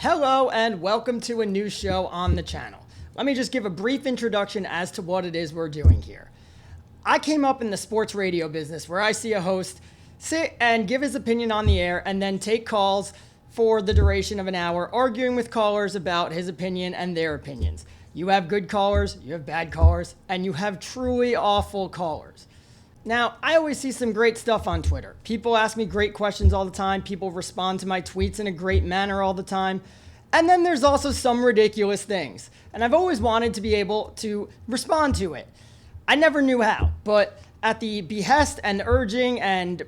Hello and welcome to a new show on the channel. Let me just give a brief introduction as to what it is we're doing here. I came up in the sports radio business where I see a host sit and give his opinion on the air and then take calls for the duration of an hour, arguing with callers about his opinion and their opinions. You have good callers, you have bad callers, and you have truly awful callers. Now, I always see some great stuff on Twitter. People ask me great questions all the time. People respond to my tweets in a great manner all the time. And then there's also some ridiculous things. And I've always wanted to be able to respond to it. I never knew how, but at the behest and urging and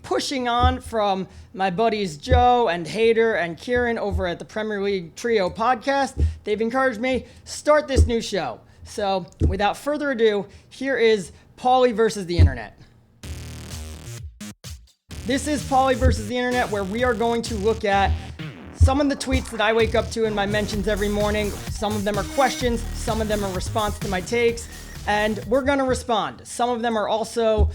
pushing on from my buddies Joe and Hader and Kieran over at the Premier League Trio podcast, they've encouraged me start this new show. So without further ado, here is Pauly versus the Internet. This is Pauly versus the Internet, where we are going to look at some of the tweets that I wake up to in my mentions every morning. Some of them are questions, some of them are response to my takes, and we're going to respond. Some of them are also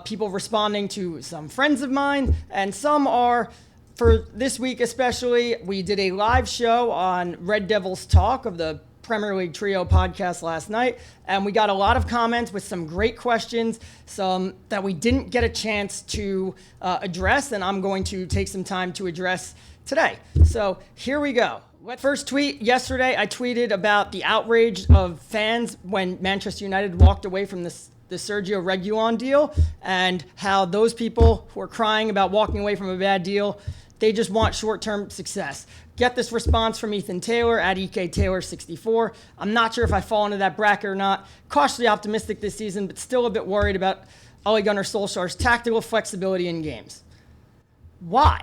people responding to some friends of mine, and some are, for this week especially, we did a live show on Red Devils Talk of the Premier League Trio podcast last night, and we got a lot of comments with some great questions, some that we didn't get a chance to address, and I'm going to take some time to address today. So here we go. First tweet, yesterday I tweeted about the outrage of fans when Manchester United walked away from the Sergio Reguilon deal, and how those people who are crying about walking away from a bad deal, they just want short-term success. Get this response from Ethan Taylor at EKTaylor64. I'm not sure if I fall into that bracket or not. Cautiously optimistic this season, but still a bit worried about Ole Gunnar Solskjaer's tactical flexibility in games. Why?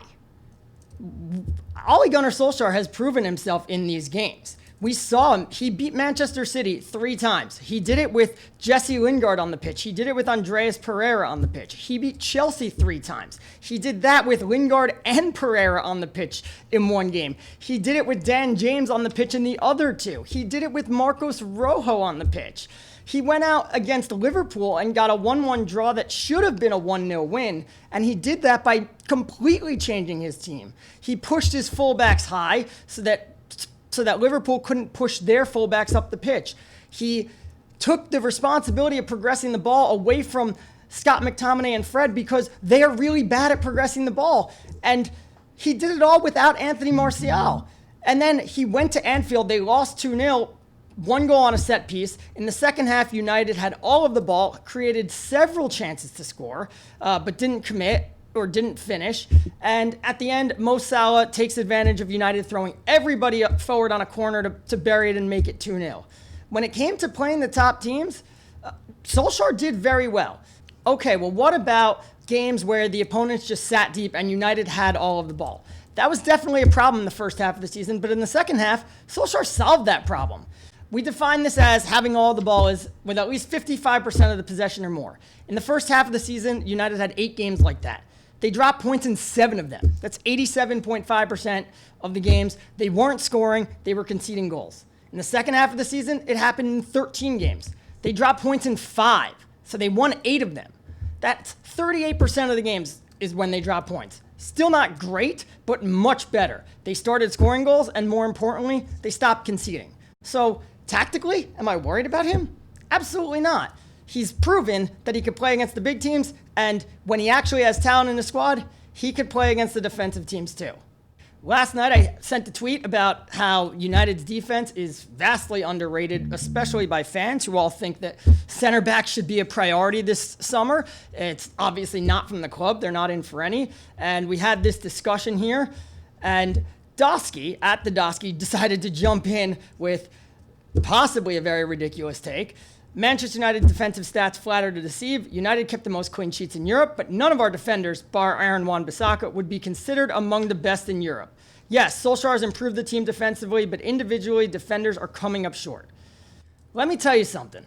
Ole Gunnar Solskjaer has proven himself in these games. We saw him. He beat Manchester City 3 times. He did it with Jesse Lingard on the pitch. He did it with Andreas Pereira on the pitch. He beat Chelsea 3 times. He did that with Lingard and Pereira on the pitch in one game. He did it with Dan James on the pitch in the other 2. He did it with Marcos Rojo on the pitch. He went out against Liverpool and got a 1-1 draw that should have been a 1-0 win, and he did that by completely changing his team. He pushed his fullbacks high so that Liverpool couldn't push their fullbacks up the pitch. He took the responsibility of progressing the ball away from Scott McTominay and Fred because they are really bad at progressing the ball. And he did it all without Anthony Martial. And then he went to Anfield. They lost 2-0, 1 goal on a set piece. In the second half, United had all of the ball, created several chances to score, but didn't commit or didn't finish. And at the end, Mo Salah takes advantage of United throwing everybody up forward on a corner to bury it and make it 2-0. When it came to playing the top teams, Solskjaer did very well. Okay, well, what about games where the opponents just sat deep and United had all of the ball? That was definitely a problem in the first half of the season, but in the second half, Solskjaer solved that problem. We define this as having all the ball is with at least 55% of the possession or more. In the first half of the season, United had 8 games like that. They dropped points in 7 of them. That's 87.5% of the games. They weren't scoring. They were conceding goals. In the second half of the season, it happened in 13 games. They dropped points in 5, so they won 8 of them. That's 38% of the games is when they dropped points. Still not great, but much better. They started scoring goals, and more importantly, they stopped conceding. So tactically, am I worried about him? Absolutely not. He's proven that he could play against the big teams, and when he actually has talent in the squad, he could play against the defensive teams too. Last night, I sent a tweet about how United's defense is vastly underrated, especially by fans who all think that center back should be a priority this summer. It's obviously not from the club. They're not in for any. And we had this discussion here, and Dosky, at the Dosky, decided to jump in with possibly a very ridiculous take. Manchester United defensive stats flatter to deceive. United kept the most clean sheets in Europe, but none of our defenders, bar Aaron Wan-Bissaka, would be considered among the best in Europe. Yes, Solskjaer has improved the team defensively, but individually, defenders are coming up short. Let me tell you something.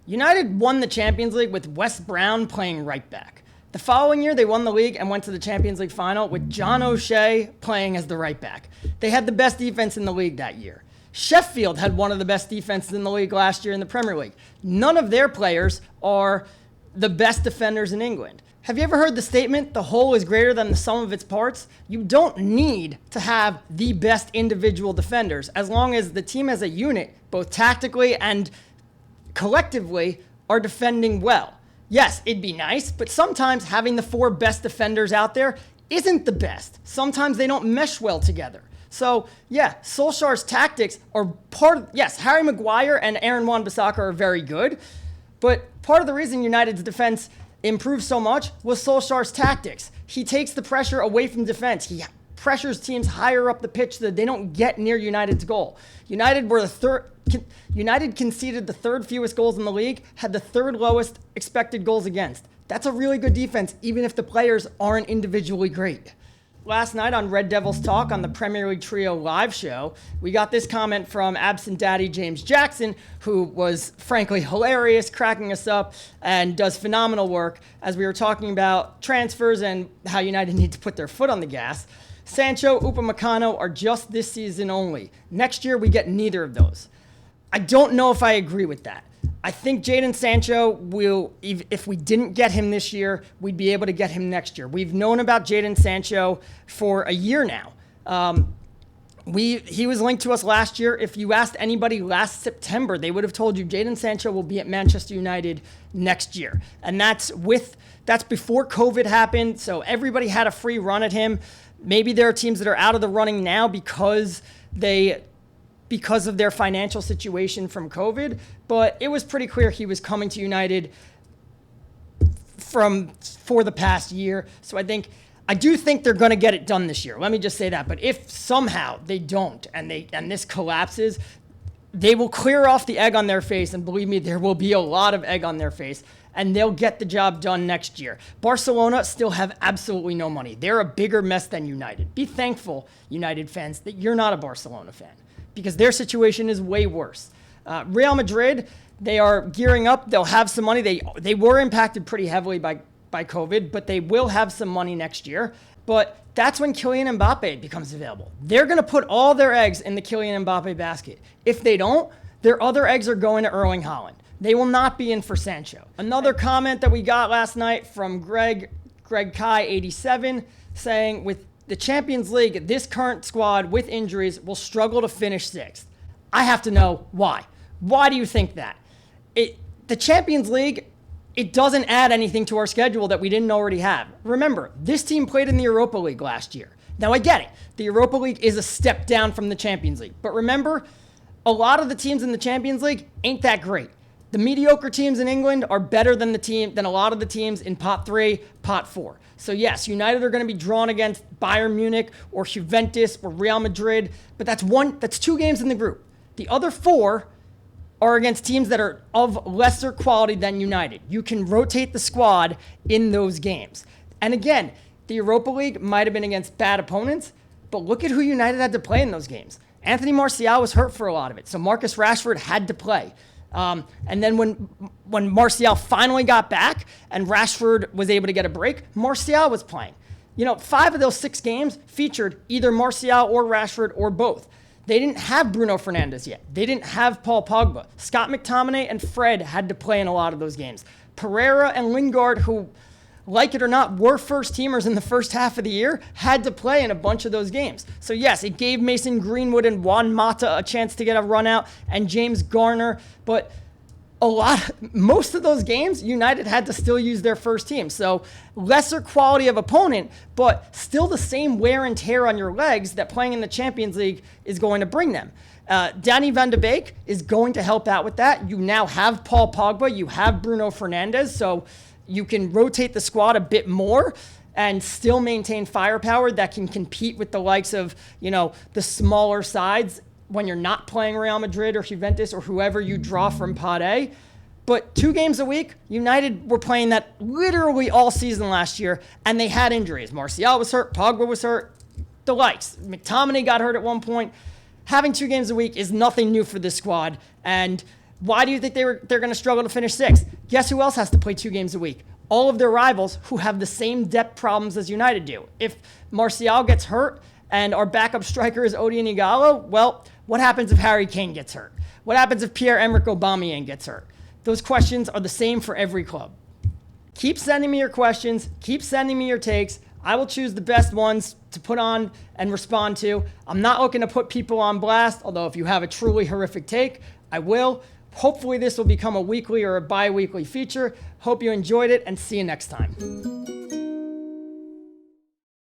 United won the Champions League with Wes Brown playing right back. The following year, they won the league and went to the Champions League final with John O'Shea playing as the right back. They had the best defense in the league that year. Sheffield had one of the best defenses in the league last year in the Premier League. None of their players are the best defenders in England. Have you ever heard the statement, the whole is greater than the sum of its parts? You don't need to have the best individual defenders as long as the team as a unit, both tactically and collectively, are defending well. Yes, it'd be nice, but sometimes having the 4 best defenders out there isn't the best. Sometimes they don't mesh well together. So, yeah, Solskjaer's tactics are yes, Harry Maguire and Aaron Wan-Bissaka are very good, but part of the reason United's defense improved so much was Solskjaer's tactics. He takes the pressure away from defense. He pressures teams higher up the pitch so that they don't get near United's goal. United conceded the 3rd fewest goals in the league, had the 3rd lowest expected goals against. That's a really good defense, even if the players aren't individually great. Last night on Red Devils Talk on the Premier League Trio live show, we got this comment from absent daddy James Jackson, who was frankly hilarious, cracking us up, and does phenomenal work as we were talking about transfers and how United need to put their foot on the gas. Sancho, Upamecano are just this season only. Next year, we get neither of those. I don't know if I agree with that. I think Jadon Sancho will, if we didn't get him this year, we'd be able to get him next year. We've known about Jadon Sancho for a year now. He was linked to us last year. If you asked anybody last September, they would have told you Jadon Sancho will be at Manchester United next year. And that's before COVID happened, so everybody had a free run at him. Maybe there are teams that are out of the running now because of their financial situation from COVID, but it was pretty clear he was coming to United for the past year. So I do think they're going to get it done this year. Let me just say that. But if somehow they don't and this collapses, they will clear off the egg on their face, and believe me, there will be a lot of egg on their face, and they'll get the job done next year. Barcelona still have absolutely no money. They're a bigger mess than United. Be thankful, United fans, that you're not a Barcelona fan, because their situation is way worse. Real Madrid, they are gearing up. They'll have some money. They were impacted pretty heavily by COVID, but they will have some money next year. But that's when Kylian Mbappe becomes available. They're going to put all their eggs in the Kylian Mbappe basket. If they don't, their other eggs are going to Erling Haaland. They will not be in for Sancho. Another comment that we got last night from Greg Kai 87 saying, with the Champions League, this current squad with injuries will struggle to finish 6th. I have to know why. Why do you think that? The Champions League, it doesn't add anything to our schedule that we didn't already have. Remember, this team played in the Europa League last year. Now, I get it. The Europa League is a step down from the Champions League. But remember, a lot of the teams in the Champions League ain't that great. The mediocre teams in England are better than a lot of the teams in Pot 3, Pot 4. So yes, United are going to be drawn against Bayern Munich or Juventus or Real Madrid, but that's 2 games in the group. The other 4 are against teams that are of lesser quality than United. You can rotate the squad in those games. And again, the Europa League might have been against bad opponents, but look at who United had to play in those games. Anthony Martial was hurt for a lot of it, so Marcus Rashford had to play. And then when Martial finally got back and Rashford was able to get a break, Martial was playing. 5 of those 6 games featured either Martial or Rashford or both. They didn't have Bruno Fernandes yet. They didn't have Paul Pogba. Scott McTominay and Fred had to play in a lot of those games. Pereira and Lingard, who, like it or not, were first teamers in the first half of the year, had to play in a bunch of those games. So yes, it gave Mason Greenwood and Juan Mata a chance to get a run out, and James Garner, but most of those games, United had to still use their first team. So lesser quality of opponent, but still the same wear and tear on your legs that playing in the Champions League is going to bring them. Danny van de Beek is going to help out with that. You now have Paul Pogba, you have Bruno Fernandes, so you can rotate the squad a bit more and still maintain firepower that can compete with the likes of, the smaller sides when you're not playing Real Madrid or Juventus or whoever you draw from Pot A. But 2 games a week, United were playing that literally all season last year, and they had injuries. Martial was hurt, Pogba was hurt, the likes. McTominay got hurt at one point. Having 2 games a week is nothing new for this squad. And why do you think they're going to struggle to finish 6th? Guess who else has to play 2 games a week? All of their rivals who have the same depth problems as United do. If Martial gets hurt and our backup striker is Odion Igalo, well, what happens if Harry Kane gets hurt? What happens if Pierre-Emerick Aubameyang gets hurt? Those questions are the same for every club. Keep sending me your questions. Keep sending me your takes. I will choose the best ones to put on and respond to. I'm not looking to put people on blast, although if you have a truly horrific take, I will. Hopefully this will become a weekly or a bi-weekly feature. Hope you enjoyed it, and see you next time.